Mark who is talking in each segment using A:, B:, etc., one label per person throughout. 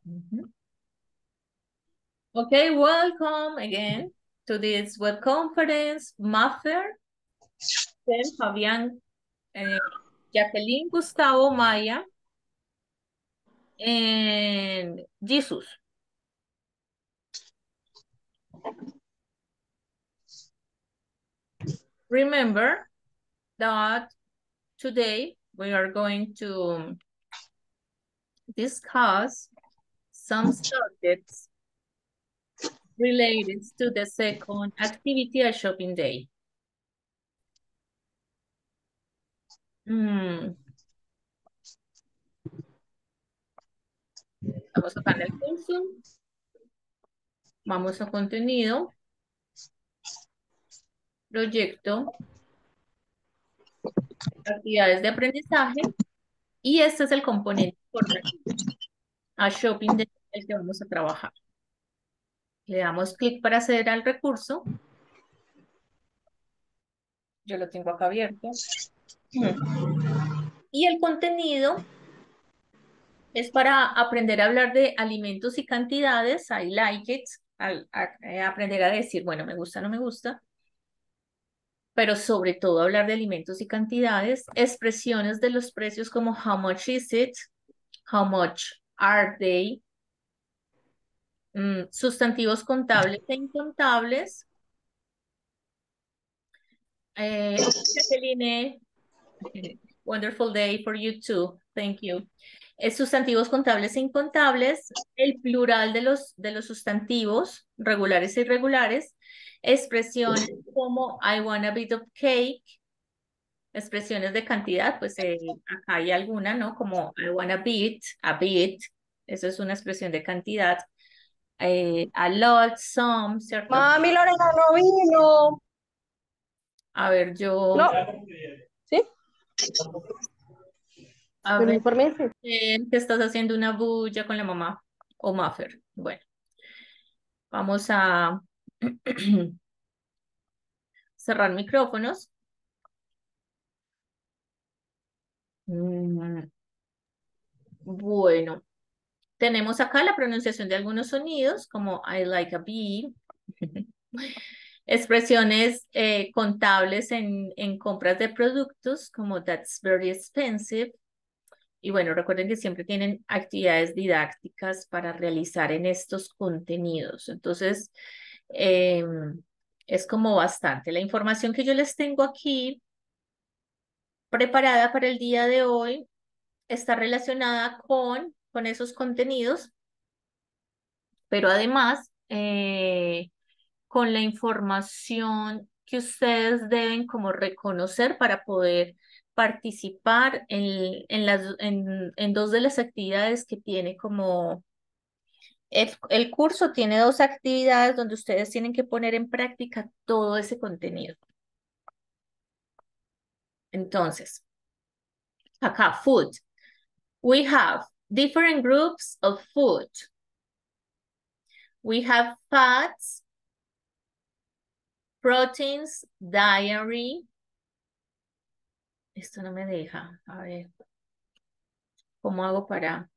A: Mhm. Okay, welcome again to this web conference. Maffer, then Fabián, Jacqueline, Gustavo, Maya, and Jesus. Remember that today we are going to discuss some subjects related to the second activity at shopping day. Vamos acá en el curso. Vamos a contenido. Proyecto. Actividades de aprendizaje. Y este es el componente formativo. A shopping day el que vamos a trabajar. Le damos clic para acceder al recurso. Yo lo tengo acá abierto. Y el contenido es para aprender a hablar de alimentos y cantidades. I like it. Aprender a decir, bueno, me gusta, no me gusta. Pero sobre todo hablar de alimentos y cantidades. Expresiones de los precios como how much is it? How much are they? Sustantivos contables e incontables. Jacqueline, wonderful day for you too. Thank you. Sustantivos contables e incontables, el plural de los sustantivos, regulares e irregulares, expresiones como I want a bit of cake, expresiones de cantidad, pues acá hay alguna, ¿no? Como I want a bit, eso es una expresión de cantidad. A lot, some, ¿cierto?
B: Mami, Lorena no vino.
A: A ver, yo...
B: No. ¿Sí?
A: A
B: Pero
A: ver,
B: infórmese.
A: que estás haciendo una bulla con la mamá o Maffer. Bueno, vamos a cerrar micrófonos. Bueno, tenemos acá la pronunciación de algunos sonidos como I like a bee. Expresiones contables en compras de productos como that's very expensive. Y bueno, recuerden que siempre tienen actividades didácticas para realizar en estos contenidos. Entonces, es como bastante. La información que yo les tengo aquí preparada para el día de hoy está relacionada con esos contenidos, pero además con la información que ustedes deben como reconocer para poder participar en dos de las actividades que tiene como el curso tiene dos actividades donde ustedes tienen que poner en práctica todo ese contenido. Entonces, acá, food. We have different groups of food. We have fats, proteins, dairy. Esto no me deja. A ver, ¿cómo hago para...?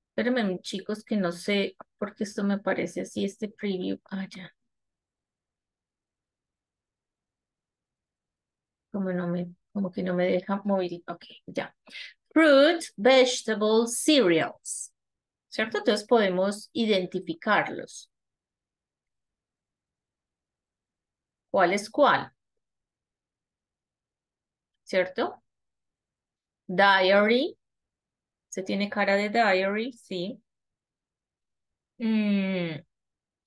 A: Espérenme, chicos, que no sé por qué esto me parece así, este preview. Ah, ya. Como que no me deja mover. Ok, ya. Fruit, vegetables, cereals. ¿Cierto? Entonces podemos identificarlos. ¿Cuál es cuál? ¿Cierto? Diary. Se tiene cara de diary, sí.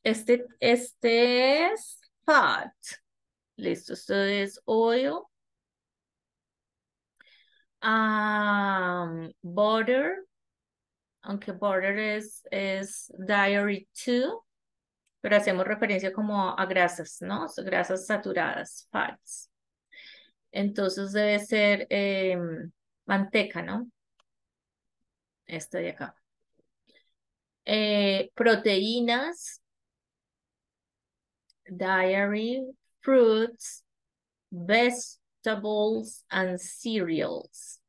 A: Este es fat. Listo, esto es oil. Butter. Aunque butter es diary too. Pero hacemos referencia como a grasas, ¿no? Grasas saturadas, fats. Entonces debe ser manteca, ¿no? Esta de acá. Proteínas, dairy, fruits, vegetables, and cereals.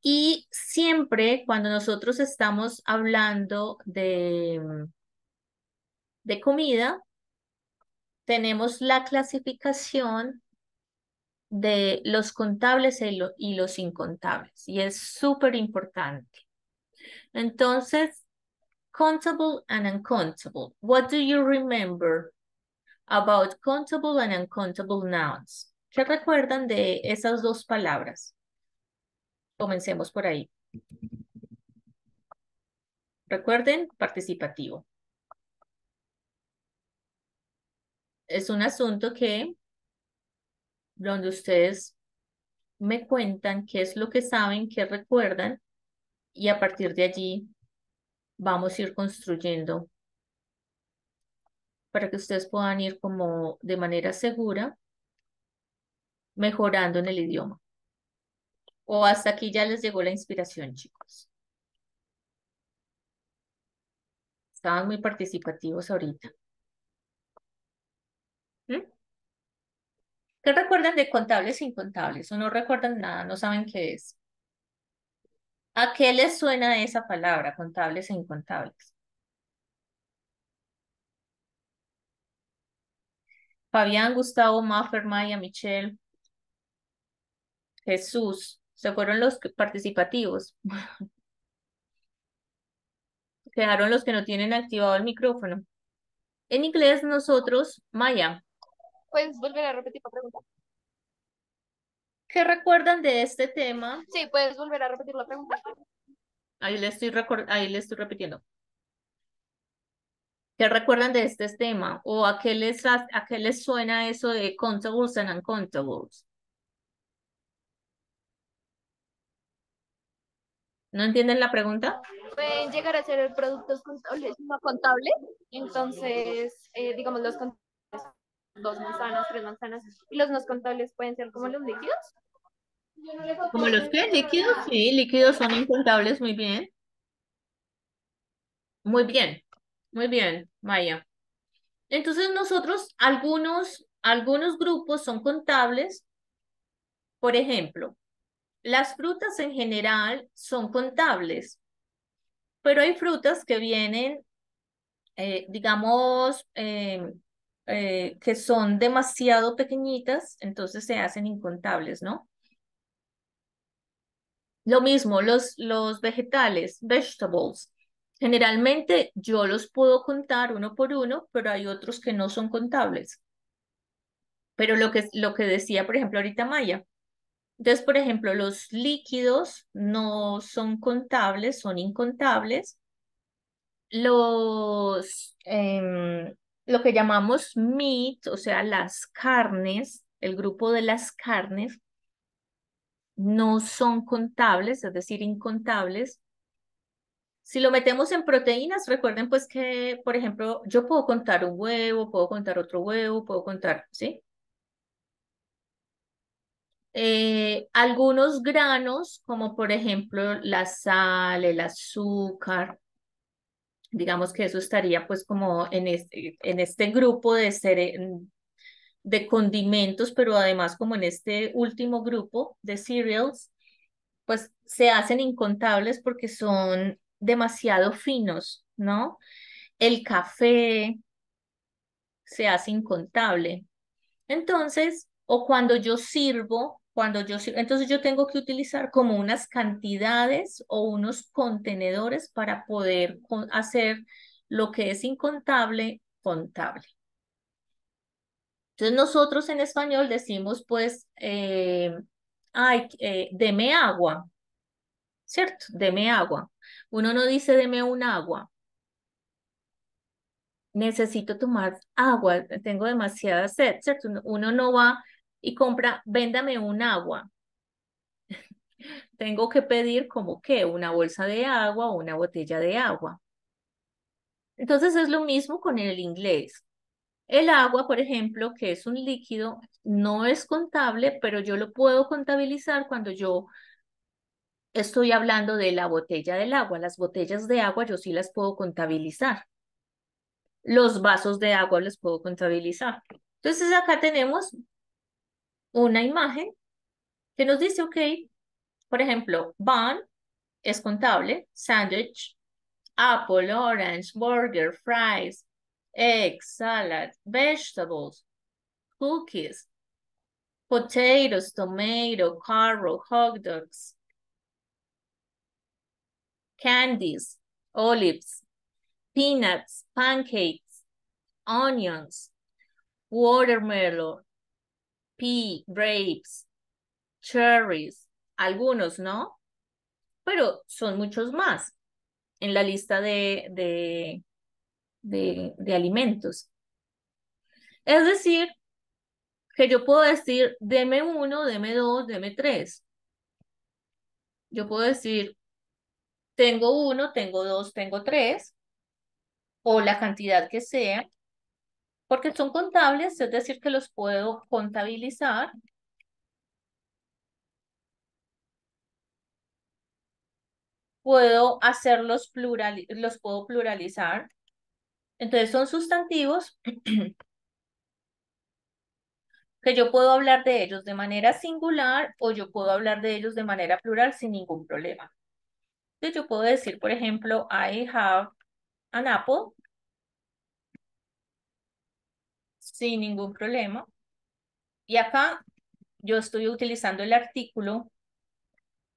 A: Y siempre cuando nosotros estamos hablando de comida, tenemos la clasificación de los contables y los incontables, y es súper importante. Entonces, countable and uncountable. What do you remember about countable and uncountable nouns? ¿Qué recuerdan de esas dos palabras? Comencemos por ahí. Recuerden, participativo. Es un asunto que, donde ustedes me cuentan qué es lo que saben, qué recuerdan, y a partir de allí vamos a ir construyendo para que ustedes puedan ir como de manera segura mejorando en el idioma. O hasta aquí ya les llegó la inspiración, chicos. Estaban muy participativos ahorita. ¿Mm? ¿Qué recuerdan de contables e incontables? ¿O no recuerdan nada? ¿No saben qué es? ¿A qué les suena esa palabra, contables e incontables? Fabián, Gustavo, Mafer, Maya, Michelle, Jesús. Se fueron los participativos. Quedaron los que no tienen activado el micrófono. En inglés nosotros, Maya,
B: ¿Puedes volver a repetir la pregunta?
A: ¿qué recuerdan de este tema?
B: Sí, puedes volver a repetir la pregunta.
A: Ahí le estoy repitiendo. ¿Qué recuerdan de este tema? ¿O a qué les suena eso de contables and uncontables? ¿No entienden la pregunta?
B: Pueden llegar a ser productos contables no contables. Entonces, digamos, los contables, 2 manzanas, 3 manzanas. Y los no contables pueden ser como los líquidos.
A: ¿Como los que líquidos? Sí, líquidos son incontables, muy bien. Muy bien, muy bien, Maya. Entonces nosotros, algunos grupos son contables. Por ejemplo, las frutas en general son contables, pero hay frutas que vienen, digamos, que son demasiado pequeñitas, entonces se hacen incontables, ¿no? Lo mismo, los vegetales, vegetables. Generalmente yo los puedo contar uno por uno, pero hay otros que no son contables. Pero lo que decía, por ejemplo, ahorita Maya. Entonces, por ejemplo, los líquidos no son contables, son incontables. Lo que llamamos meat, o sea, las carnes, el grupo de las carnes, no son contables, es decir, incontables. Si lo metemos en proteínas, recuerden pues que, por ejemplo, yo puedo contar un huevo, puedo contar otro huevo, puedo contar, ¿sí? Algunos granos, como por ejemplo la sal, el azúcar, digamos que eso estaría pues como en este grupo de condimentos, pero además como en este último grupo de cereals, pues se hacen incontables porque son demasiado finos, ¿no? El café se hace incontable. Entonces, o entonces yo tengo que utilizar como unas cantidades o unos contenedores para poder hacer lo que es incontable, contable. Entonces nosotros en español decimos pues, ay, deme agua, ¿cierto? Deme agua. Uno no dice deme un agua. Necesito tomar agua, tengo demasiada sed, ¿cierto? Uno no va y compra, véndame un agua. Tengo que pedir como que una bolsa de agua o una botella de agua. Entonces es lo mismo con el inglés. El agua, por ejemplo, que es un líquido, no es contable, pero yo lo puedo contabilizar cuando yo estoy hablando de la botella del agua. Las botellas de agua yo sí las puedo contabilizar. Los vasos de agua los puedo contabilizar. Entonces acá tenemos una imagen que nos dice, ok, Por ejemplo, bun es contable, sandwich, apple, orange, burger, fries, eggs, salad, vegetables, cookies, potatoes, tomato, carrot, hot dogs, candies, olives, peanuts, pancakes, onions, watermelon, pea, grapes, cherries, algunos, ¿no? Pero son muchos más en la lista de alimentos. Es decir, que yo puedo decir, deme uno, deme dos, deme tres. Yo puedo decir, tengo uno, tengo dos, tengo tres, o la cantidad que sea, porque son contables, es decir, que los puedo contabilizar, puedo hacerlos plural, los puedo pluralizar. Entonces son sustantivos que yo puedo hablar de ellos de manera singular o yo puedo hablar de ellos de manera plural sin ningún problema. Entonces yo puedo decir, por ejemplo, I have an apple sin ningún problema. Y acá yo estoy utilizando el artículo,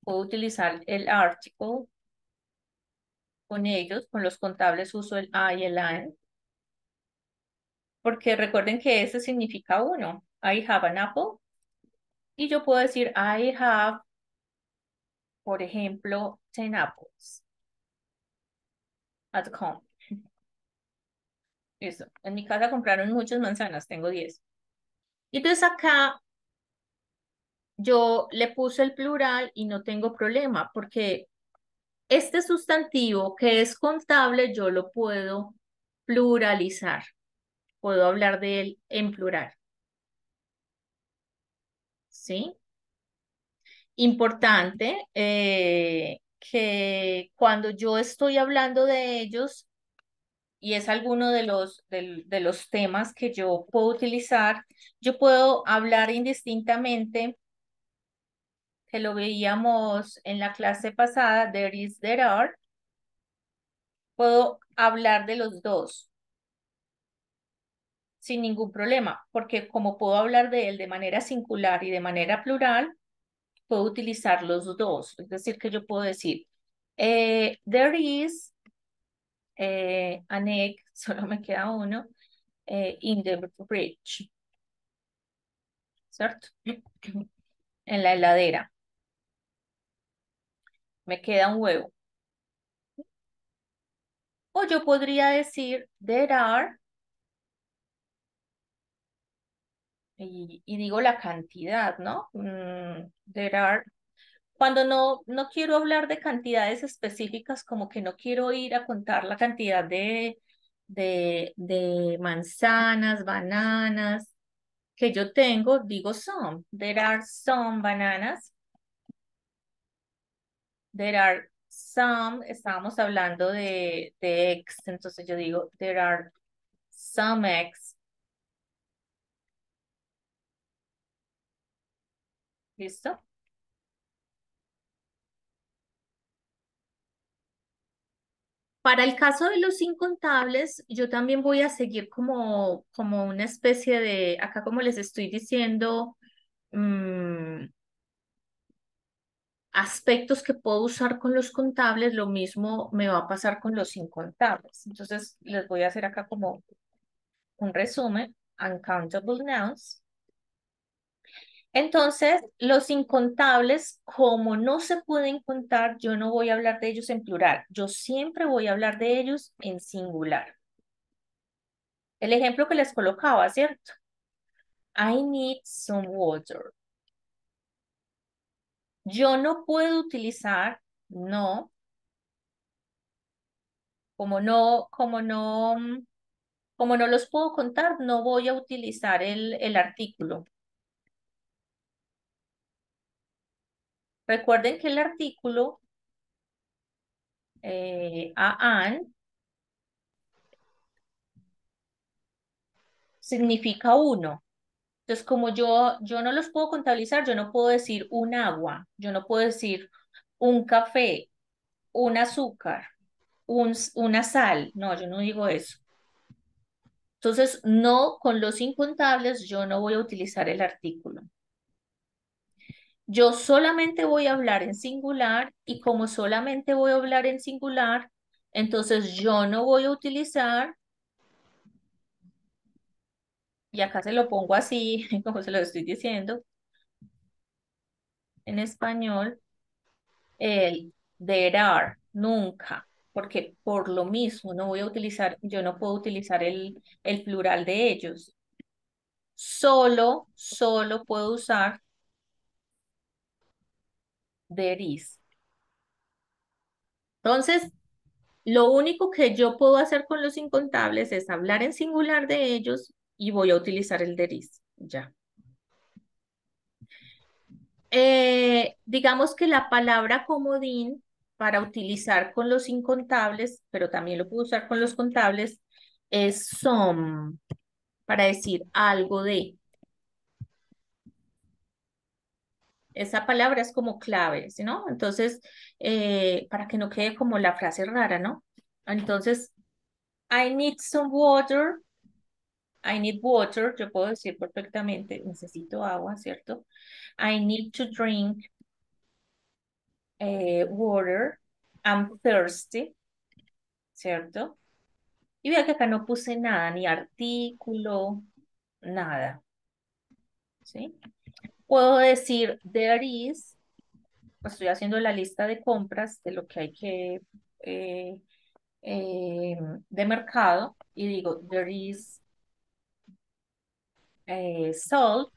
A: puedo utilizar el article con ellos, con los contables uso el I y el an, porque recuerden que ese significa uno. I have an apple. Y yo puedo decir I have, por ejemplo, 10 apples at home. Eso. En mi casa compraron muchas manzanas, tengo 10. Y entonces acá yo le puse el plural y no tengo problema, porque este sustantivo que es contable, yo lo puedo pluralizar. Puedo hablar de él en plural. ¿Sí? Importante que cuando yo estoy hablando de ellos, y es alguno de los temas que yo puedo utilizar, yo puedo hablar indistintamente, que lo veíamos en la clase pasada, there is, there are, puedo hablar de los dos sin ningún problema, porque como puedo hablar de él de manera singular y de manera plural, puedo utilizar los dos. Es decir, que yo puedo decir, there is an egg, solo me queda uno, in the fridge, ¿cierto? En la heladera. Me queda un huevo. O yo podría decir, there are, y digo la cantidad, ¿no? There are. Cuando no quiero hablar de cantidades específicas, como que no quiero ir a contar la cantidad de manzanas, bananas que yo tengo, digo some. There are some bananas. There are some, estábamos hablando de eggs, entonces yo digo, there are some eggs. ¿Listo? Para el caso de los incontables, yo también voy a seguir como una especie de, acá como les estoy diciendo, mm, aspectos que puedo usar con los contables, lo mismo me va a pasar con los incontables. Entonces, les voy a hacer acá como un resumen. Uncountable nouns. Entonces, los incontables, como no se pueden contar, yo no voy a hablar de ellos en plural. Yo siempre voy a hablar de ellos en singular. El ejemplo que les colocaba, ¿cierto? I need some water. Yo no puedo utilizar no, como no, como no, como no los puedo contar, no voy a utilizar el artículo. Recuerden que el artículo a an significa uno. Entonces, como yo no los puedo contabilizar, yo no puedo decir un agua, yo no puedo decir un café, un azúcar, una sal. No, yo no digo eso. Entonces, no, con los incontables yo no voy a utilizar el artículo. Yo solamente voy a hablar en singular y como solamente voy a hablar en singular, entonces yo no voy a utilizar, y acá se lo pongo así, como se lo estoy diciendo en español, el there are, nunca, porque por lo mismo no voy a utilizar, yo no puedo utilizar el plural de ellos. Solo puedo usar there is. Entonces, lo único que yo puedo hacer con los incontables es hablar en singular de ellos y voy a utilizar el there is. Ya. Digamos que la palabra comodín para utilizar con los incontables, pero también lo puedo usar con los contables, es some, para decir algo de. Esa palabra es como clave, ¿sí, no? Entonces, para que no quede como la frase rara, ¿no? Entonces, I need some water. I need water. Yo puedo decir perfectamente, necesito agua, ¿cierto? I need to drink water. I'm thirsty, ¿cierto? Y vea que acá no puse nada, ni artículo, nada, ¿sí? Puedo decir there is, estoy haciendo la lista de compras de lo que hay que, eh, eh, de mercado, y digo there is salt,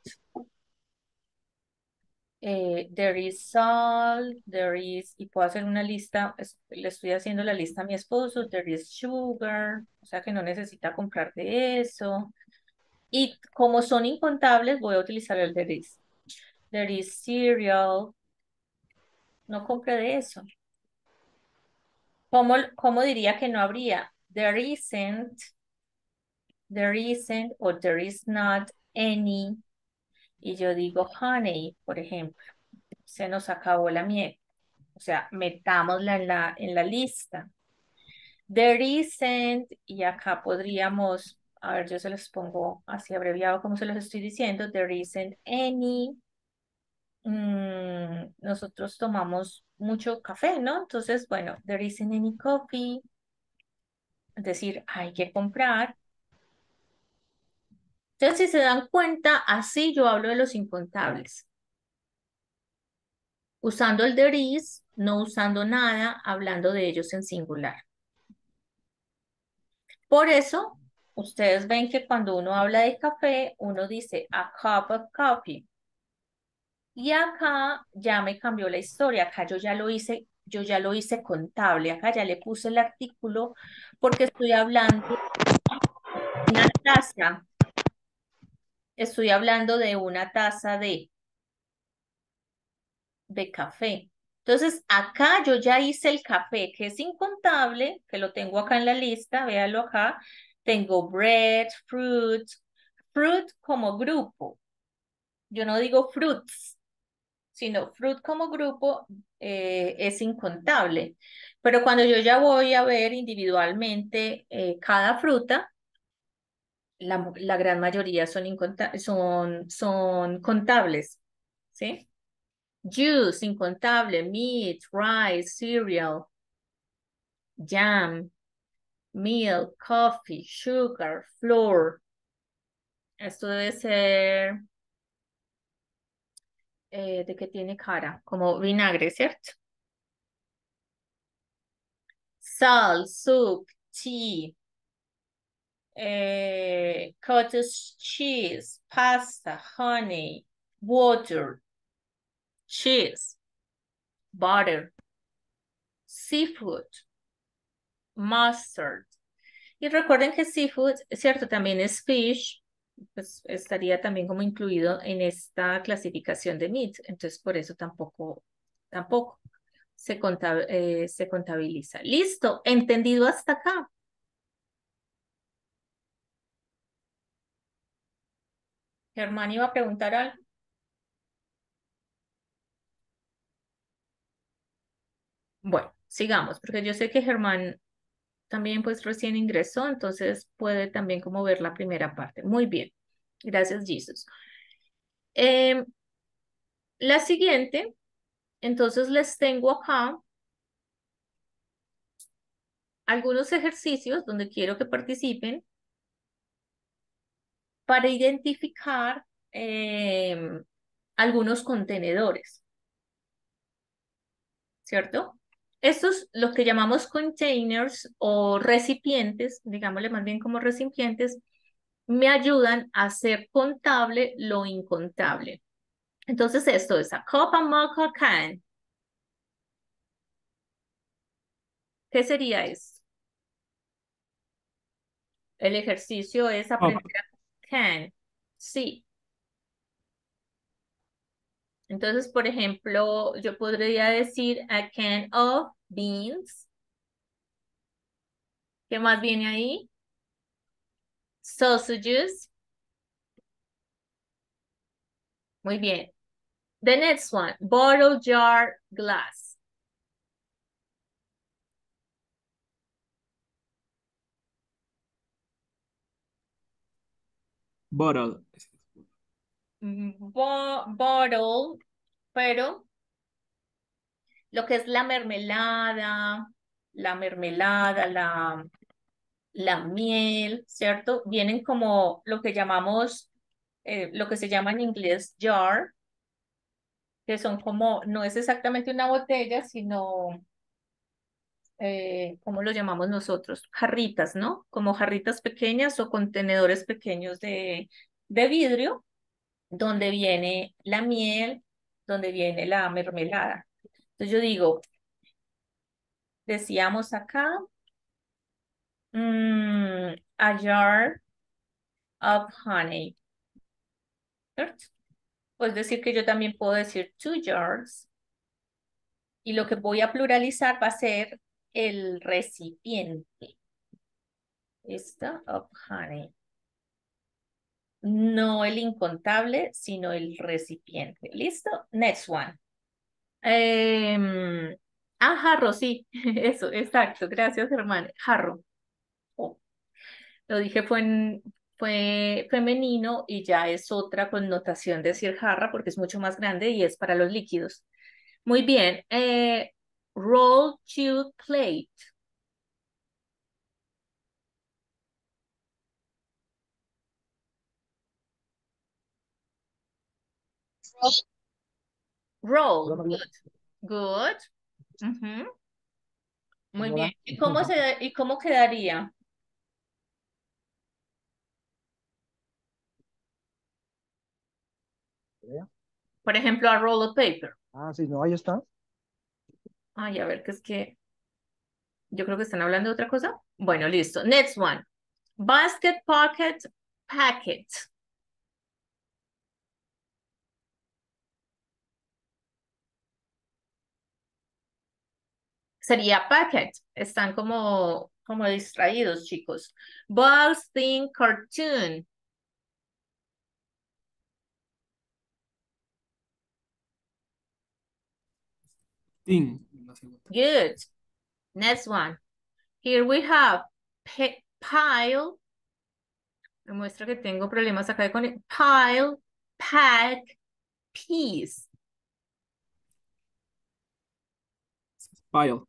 A: there is salt, there is, y puedo hacer una lista, le estoy haciendo la lista a mi esposo, there is sugar, o sea que no necesita comprar de eso. Y como son incontables, voy a utilizar el there is. There is cereal. No compre de eso. ¿Cómo diría que no habría? There isn't, o there is not any. Y yo digo honey, por ejemplo. Se nos acabó la miel. O sea, metámosla en la lista. There isn't, y acá podríamos, a ver, yo se los pongo así abreviado como se los estoy diciendo. There isn't any. Nosotros tomamos mucho café, ¿no? Entonces, bueno, there isn't any coffee, es decir, hay que comprar. Entonces, si se dan cuenta, así yo hablo de los incontables, usando el there is, no usando nada, hablando de ellos en singular. Por eso, ustedes ven que cuando uno habla de café, uno dice a cup of coffee. Y acá ya me cambió la historia, acá yo ya lo hice contable, acá ya le puse el artículo porque estoy hablando de una taza, estoy hablando de una taza de café. Entonces, acá yo ya hice el café, que es incontable, que lo tengo acá en la lista, véalo acá. Tengo bread, fruit como grupo. Yo no digo fruits, sino fruit como grupo es incontable. Pero cuando yo ya voy a ver individualmente cada fruta, la gran mayoría son contables, ¿sí? Juice, incontable, meat, rice, cereal, jam, milk, coffee, sugar, flour. Esto debe ser de que tiene cara, como vinagre, ¿cierto? Salt, soup, tea, cottage cheese, pasta, honey, water, cheese, butter, seafood, mustard. Y recuerden que seafood, cierto, también es fish, pues estaría también como incluido en esta clasificación de meat, entonces por eso tampoco se contabiliza. Listo, entendido hasta acá. Germán iba a preguntar algo. Bueno, sigamos, porque yo sé que Germán también pues recién ingresó, entonces puede también como ver la primera parte. Muy bien, gracias, Jesus. Em, la siguiente, entonces les tengo acá algunos ejercicios donde quiero que participen para identificar algunos contenedores, ¿cierto? Estos, lo que llamamos containers o recipientes, digámosle más bien como recipientes, me ayudan a hacer contable lo incontable. Entonces, esto es a cup, a mug, a can. ¿Qué sería esto? El ejercicio es
C: Cup.
A: aprender a can. Sí. Entonces, por ejemplo, yo podría decir a can of beans. ¿Qué más viene ahí? Sausages. Muy bien. The next one, bottle, jar, glass.
C: Bottle.
A: Bottle, pero lo que es la miel, ¿cierto? Vienen como lo que llamamos, lo que se llama en inglés jar, que son como, no es exactamente una botella, sino, ¿cómo lo llamamos nosotros? Jarritas, ¿no? Como jarritas pequeñas o contenedores pequeños de vidrio, donde viene la miel, donde viene la mermelada. Entonces yo digo, decíamos acá, a jar of honey, ¿cierto? Pues decir que yo también puedo decir two jars y lo que voy a pluralizar va a ser el recipiente. Esta of honey. No el incontable, sino el recipiente. ¿Listo? Next one. Jarro, sí. Eso, exacto. Gracias, hermano. Jarro. Oh, lo dije fue femenino y ya es otra connotación decir jarra porque es mucho más grande y es para los líquidos. Muy bien. Roll to plate. Roll. Good. Good. Ujú. Muy bien. ¿Y cómo quedaría? Por ejemplo, a roll of paper.
D: Ah, sí, no, ahí está.
A: Ay, a ver, que es que yo creo que están hablando de otra cosa. Bueno, listo. Next one. Basket, pocket, packet. Sería packet. Están como distraídos, chicos. Box, thing, cartoon.
C: Thing. La segunda.
A: Good. Next one. Here we have pile. Me muestra que tengo problemas acá con el pile, pack, piece.
C: Pile.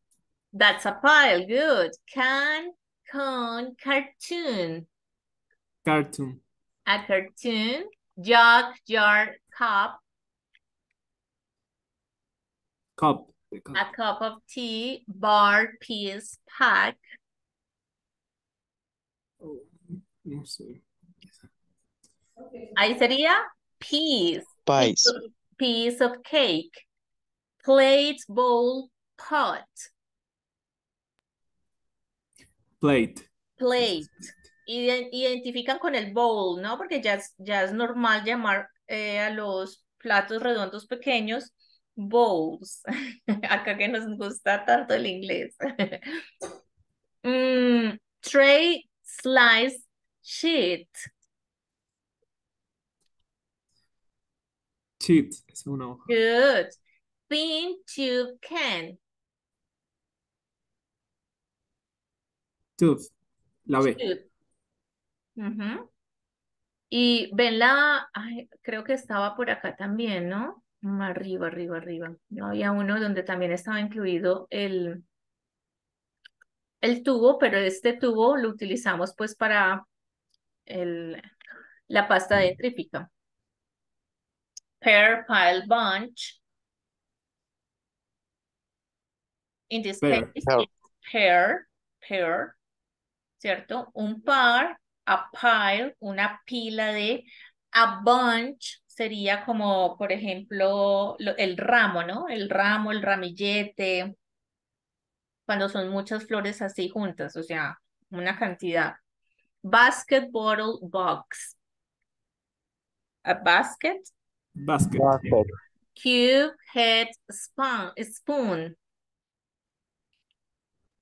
A: That's a pile. Good. Can, cone, cartoon.
C: Cartoon.
A: A cartoon. Jug, jar, cup.
C: Cup.
A: A cup of tea. Bar, piece, pack.
C: Oh, no sé.
A: Ahí sería piece.
E: Pies.
A: Piece of cake. Plate, bowl, pot.
C: Plate.
A: Plate. Identifican con el bowl, ¿no? Porque ya es normal llamar a los platos redondos pequeños bowls. Acá que nos gusta tanto el inglés. Tray, slice, sheet.
C: Sheet. Es una hoja.
A: Good. Thin tube can.
C: Tooth. La B.
A: Tube. Ujú. Y ven la, ay, creo que estaba por acá también, ¿no? Arriba, arriba, arriba. No había uno donde también estaba incluido el tubo, pero este tubo lo utilizamos pues para el, la pasta dentrífica. Pair, pile, bunch. In this case,
C: Pair.
A: it's pair, ¿cierto? Un par, a pile, una pila de, a bunch sería como, por ejemplo, el ramo, ¿no? El ramo, el ramillete, cuando son muchas flores así juntas, o sea, una cantidad. Basket, bottle, box. A basket,
C: Basket.
D: Basket.
A: cube, head, spoon,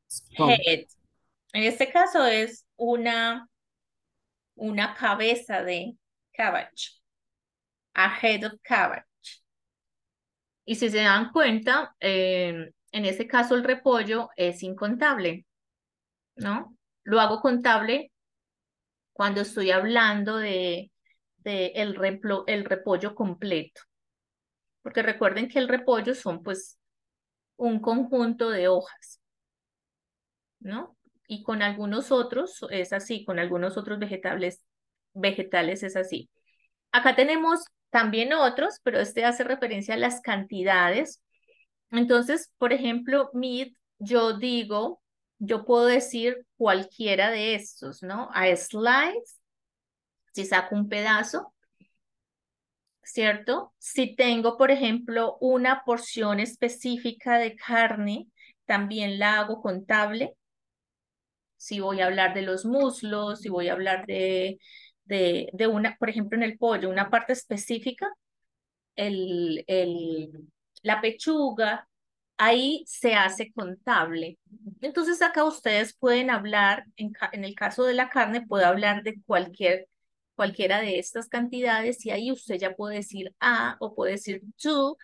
C: Spawn.
A: head. En este caso es una cabeza de cabbage, a head of cabbage. Y si se dan cuenta, en ese caso el repollo es incontable, ¿no? Lo hago contable cuando estoy hablando de el repollo completo, porque recuerden que el repollo son pues un conjunto de hojas, ¿no? Y con algunos otros es así, con algunos otros vegetales es así. Acá tenemos también otros, pero este hace referencia a las cantidades. Entonces, por ejemplo, meat, yo puedo decir cualquiera de estos, ¿no? A slice, si saco un pedazo, ¿cierto? Si tengo, por ejemplo, una porción específica de carne, también la hago contable. Si voy a hablar de los muslos, si voy a hablar de una, por ejemplo, en el pollo, una parte específica, el, el, la pechuga, ahí se hace contable. Entonces acá ustedes pueden hablar, en el caso de la carne, puedo hablar de cualquiera de estas cantidades y ahí usted ya puede decir a o puede decir to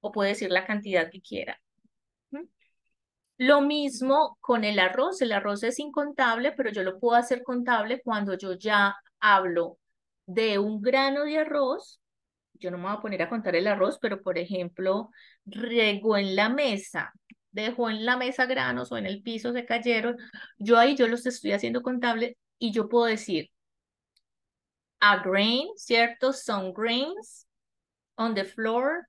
A: o puede decir la cantidad que quiera. ¿Mm? Lo mismo con el arroz es incontable, pero yo lo puedo hacer contable cuando yo ya hablo de un grano de arroz. Yo no me voy a poner a contar el arroz, pero por ejemplo, regó en la mesa, dejó en la mesa granos o en el piso se cayeron, yo los estoy haciendo contable y yo puedo decir a grain, ¿cierto? Some grains on the floor,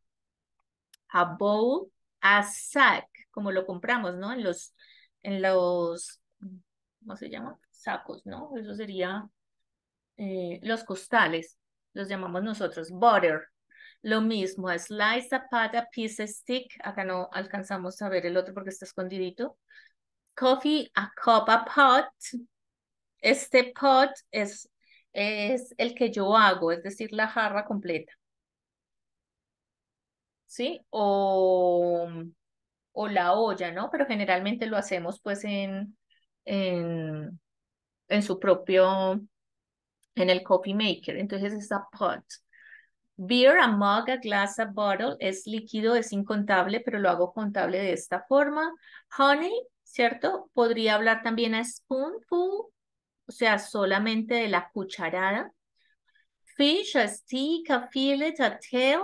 A: a bowl, a sack, como lo compramos, ¿no? ¿Cómo se llama? Sacos, ¿no? Eso sería los costales, los llamamos nosotros, butter. Lo mismo, a slice, a pat, a piece, a stick. Acá no alcanzamos a ver el otro porque está escondidito. Coffee, a cup, a pot. Este pot es el que yo hago, es decir, la jarra completa. ¿Sí? O la olla, ¿no? Pero generalmente lo hacemos pues en, en su propio, en el coffee maker. Entonces es a pot. Beer, a mug, a glass, a bottle, es líquido, es incontable, pero lo hago contable de esta forma. Honey, ¿cierto? Podría hablar también a spoonful, o sea, solamente de la cucharada. Fish, a stick, a fillet, a tail.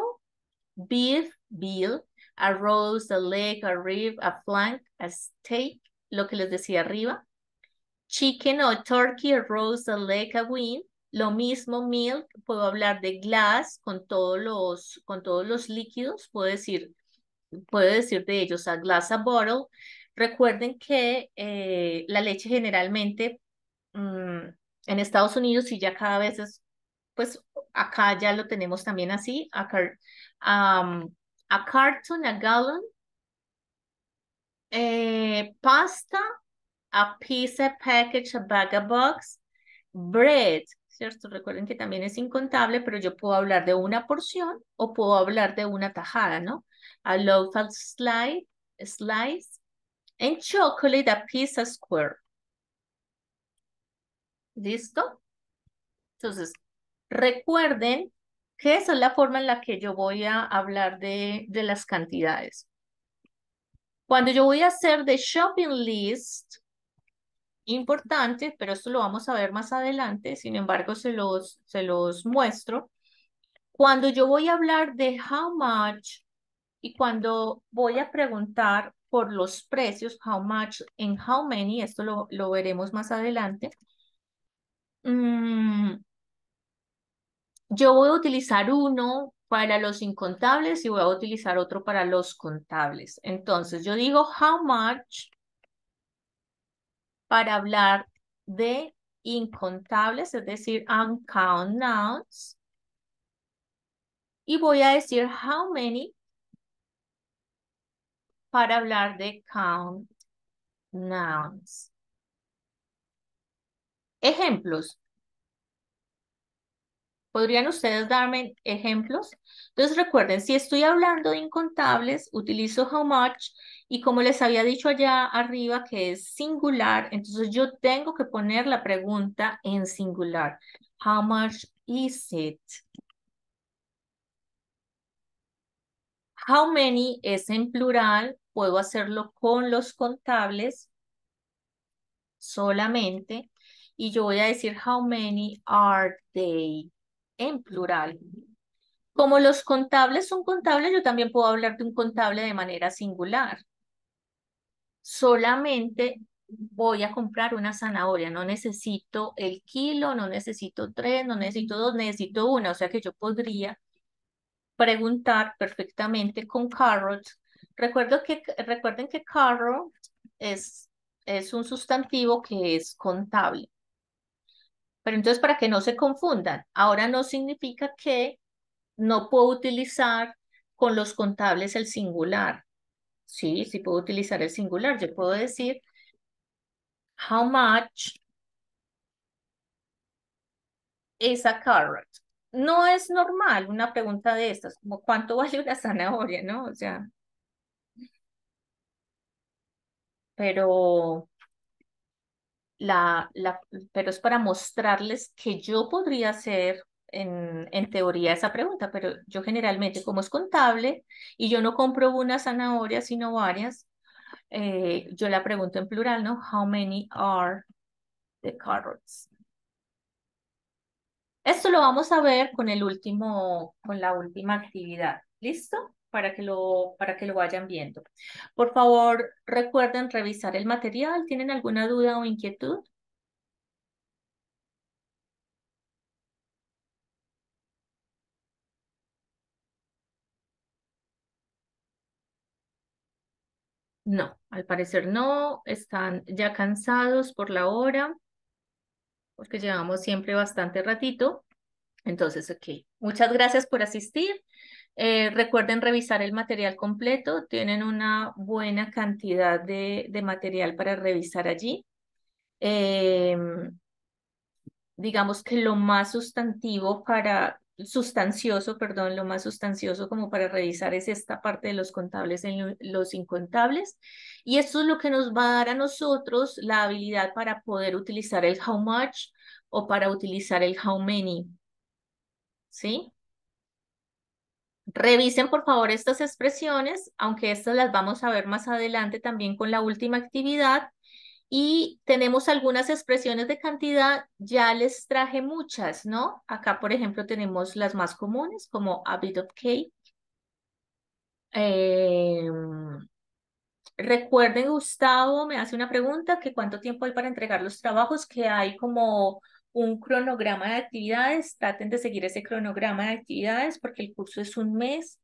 A: Beef, veal. A roast, a leg, a rib, a flank, a steak, lo que les decía arriba. Chicken o turkey, a roast, a leg, a wing. Lo mismo, milk, puedo hablar de glass con todos los líquidos, puedo decir de ellos a glass, a bottle. Recuerden que la leche generalmente en Estados Unidos y ya cada vez es, pues acá ya lo tenemos también así, a carton, a gallon, pasta, a pizza package, a bag, a box, bread, ¿cierto? Recuerden que también es incontable, pero yo puedo hablar de una porción o puedo hablar de una tajada, ¿no? A loaf, a slice, and chocolate, a pizza square. ¿Listo? Entonces, recuerden que esa es la forma en la que yo voy a hablar de las cantidades. Cuando yo voy a hacer de shopping list, importante, pero esto lo vamos a ver más adelante, sin embargo, se los muestro. Cuando yo voy a hablar de how much y cuando voy a preguntar por los precios, how much and how many, esto lo veremos más adelante, yo voy a utilizar uno para los incontables y voy a utilizar otro para los contables. Entonces, yo digo how much para hablar de incontables, es decir, uncount nouns. Y voy a decir how many para hablar de count nouns. Ejemplos. ¿Podrían ustedes darme ejemplos? Entonces recuerden, si estoy hablando de incontables, utilizo how much y como les había dicho allá arriba que es singular, entonces yo tengo que poner la pregunta en singular. How much is it? How many es en plural, puedo hacerlo con los contables solamente y yo voy a decir how many are they en plural. Como los contables son contables, yo también puedo hablar de un contable de manera singular. Solamente voy a comprar una zanahoria, no necesito el kilo, no necesito 3, no necesito 2, necesito una, o sea que yo podría preguntar perfectamente con carrot. Recuerden que carrot es, es un sustantivo que es contable. Pero entonces, para que no se confundan, ahora no significa que no puedo utilizar con los contables el singular. Sí, sí puedo utilizar el singular. Yo puedo decir, how much is a carrot? No es normal una pregunta de estas, como cuánto vale una zanahoria, ¿no? O sea, pero pero es para mostrarles que yo podría hacer en teoría esa pregunta, pero yo generalmente, como es contable y yo no compro una zanahoria, sino varias, yo la pregunto en plural, ¿no? How many are the carrots? Esto lo vamos a ver con con la última actividad. ¿Listo? Para que lo vayan viendo. Por favor, recuerden revisar el material. ¿Tienen alguna duda o inquietud? No, al parecer no. Están ya cansados por la hora, porque llevamos siempre bastante ratito. Entonces, ok. Muchas gracias por asistir. Recuerden revisar el material completo. Tienen una buena cantidad de material para revisar allí. Digamos que lo más sustancioso, perdón, lo más sustancioso como para revisar es esta parte de los contables en los incontables. Y esto es lo que nos va a dar a nosotros la habilidad para poder utilizar el how much o para utilizar el how many. ¿Sí? Revisen por favor estas expresiones, aunque estas las vamos a ver más adelante también con la última actividad. Y tenemos algunas expresiones de cantidad, ya les traje muchas, ¿no? Acá, por ejemplo, tenemos las más comunes, como a bit of cake. Eh, Recuerden, Gustavo me hace una pregunta, que cuánto tiempo hay para entregar los trabajos, que hay como un cronograma de actividades, traten de seguir ese cronograma de actividades porque el curso es un mes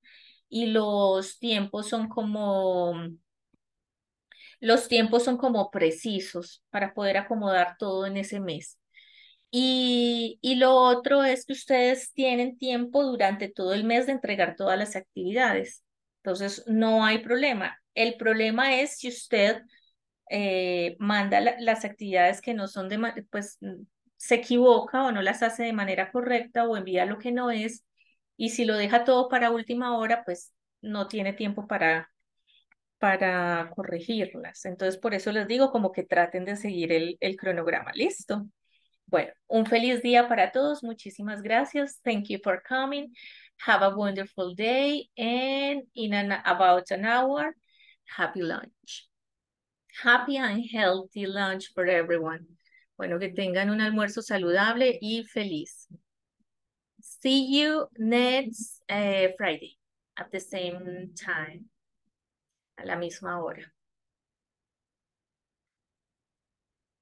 A: y los tiempos son como precisos para poder acomodar todo en ese mes. Y lo otro es que ustedes tienen tiempo durante todo el mes de entregar todas las actividades. Entonces, no hay problema. El problema es si usted manda las actividades que no son pues se equivoca o no las hace de manera correcta o envía lo que no es. Y si lo deja todo para última hora, pues no tiene tiempo para corregirlas. Entonces, por eso les digo como que traten de seguir el cronograma. ¿Listo? Bueno, un feliz día para todos. Muchísimas gracias. Thank you for coming. Have a wonderful day. And in about an hour, happy lunch. Happy and healthy lunch for everyone. Bueno, que tengan un almuerzo saludable y feliz. See you next Friday at the same time, a la misma hora.